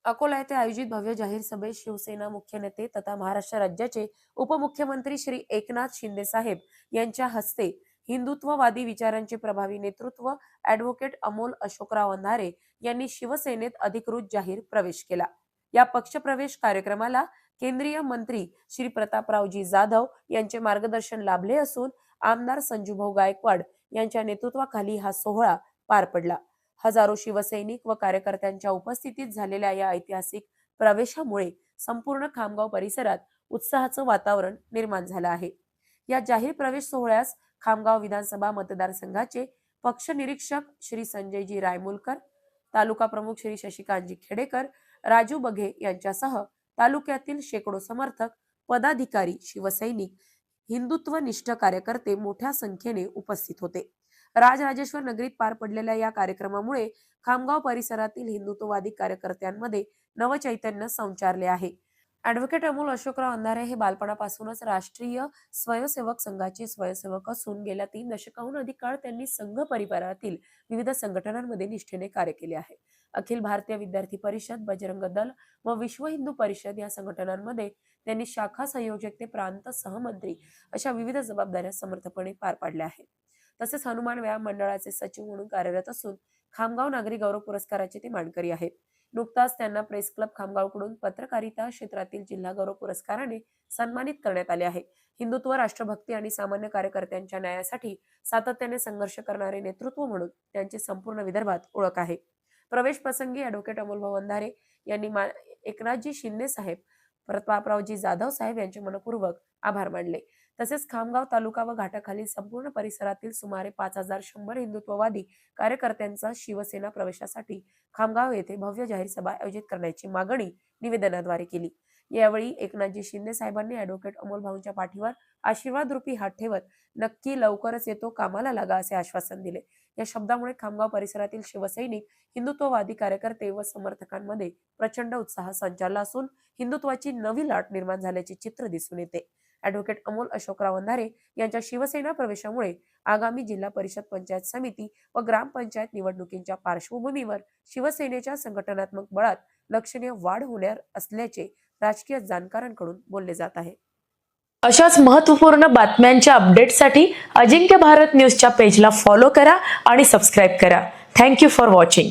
अकोला येथे आयोजित भव्य जाहीर सभेत शिवसेना मुख्य नेते तथा महाराष्ट्र राज्याचे उपमुख्यमंत्री श्री एकनाथ शिंदे साहेब यांच्या हस्ते हिंदुत्ववादी विचारांचे प्रभावी नेतृत्व ॲडव्होकेट अमोल अशोकराव अंधारे यांनी शिवसेनेत अधिकृत जाहीर प्रवेश केला। या पक्षप्रवेश कार्यक्रमाला केंद्रीय मंत्री श्री प्रतापरावजी जाधव यांचे मार्गदर्शन लाभले असून आमदार संजूभाऊ गायकवाड यांच्या नेतृत्वाखाली हा सोहळा पार पडला। हजारो शिवसैनिक व कार्यकर्त्यांच्या उपस्थितीत झालेल्या या ऐतिहासिक प्रवेशामुळे संपूर्ण खामगाव परिसरात उत्साहाचं वातावरण निर्माण झालं आहे। या जाहीर प्रवेश सोहळ्यास खामगाव विधानसभा मतदारसंघाचे पक्ष निरीक्षक श्री संजयजी रायमुलकर, तालुका प्रमुख श्री शशिकांतजी खेडेकर, राजू बघे यांच्यासह तालुक्यातील शेकडो समर्थक, पदाधिकारी, शिवसैनिक, हिंदुत्वनिष्ठ कार्यकर्ते मोठ्या संख्येने उपस्थित होते। राजराजेश्वर नगरीत पार पडलेल्या या कार्यक्रमामुळे खामगाव परिसरातील हिंदुत्ववादी कार्यकर्त्यांमध्ये नवचैतन्य संचारले आहे। ॲडव्होकेट अमोल अशोकराव अंधारे हे बालपणापासूनच राष्ट्रीय स्वयंसेवक संघाचे स्वयंसेवक असून गेल्या 3 दशकाहून अधिक काळ त्यांनी संघ परिवारातील विविध संघटनांमध्ये निष्ठेने कार्य केले आहे। अखिल भारतीय विद्यार्थी परिषद, बजरंग दल व विश्व हिंदू परिषद या संघटनांमध्ये त्यांनी शाखा संयोजक ते प्रांत सहमंत्री अशा विविध जबाबदाऱ्या समर्थपणे पार पाडल्या आहेत। तसेच हनुमान व्यायाम मंडळाचे सचिव म्हणून कार्यरत असून खामगाव नागरी गौरव पुरस्काराचे ते मानकरी आहेत। नुकताच त्यांना प्रेस क्लब खामगावकडून पत्रकारिता क्षेत्रातील जिल्हा गौरव पुरस्काराने सन्मानित करण्यात आले आहे। हिंदुत्व, राष्ट्रभक्ती आणि सामान्य कार्यकर्त्यांच्या न्यायासाठी सातत्याने संघर्ष करणारे नेतृत्व म्हणून त्यांची संपूर्ण विदर्भात ओळख आहे। प्रवेश प्रसंगी ॲडव्होकेट अमोलभाऊ अंधारे यांनी एकनाथजी शिंदे साहेब, प्रतापरावजी जाधव साहेब यांचे मनपूर्वक आभार मानले। तसेच खामगाव तालुका व घाटाखालील संपूर्ण परिसरातील सुमारे 5100 हिंदुत्ववादी कार्यकर्त्यांचा शिवसेना प्रवेशासाठी खामगाव येथे भव्य जाहीर सभा आयोजित करण्याची मागणी निवेदनाद्वारे केली। यावेळी एकनाथजी शिंदे साहेबांनी ॲडव्होकेट अमोलभाऊंच्या पाठीवर आशीर्वाद रूपी हात ठेवत नक्की लवकरच येतो, कामाला लागा असे आश्वासन दिले। या शब्दामुळे खामगाव परिसरातील शिवसैनिक, हिंदुत्ववादी कार्यकर्ते व समर्थकांमध्ये प्रचंड उत्साह संचारला असून हिंदुत्वाची नवी लाट निर्माण झाल्याचे चित्र दिसून येते। ॲडव्होकेट अमोल अशोकराव अंधारे यांच्या शिवसेना प्रवेशामुळे आगामी जिल्हा परिषद, पंचायत समिती व ग्रामपंचायत निवडणुकींच्या पार्श्वभूमीवर शिवसेनेच्या संघटनात्मक बळात लक्षणीय वाढ होणार असल्याचे राजकीय जाणकारांकडून बोलले जात आहे। अशाच महत्त्वपूर्ण बातम्यांच्या अपडेटसाठी अजिंक्य भारत न्यूजच्या पेजला फॉलो करा आणि सबस्क्राईब करा। Thank you for watching.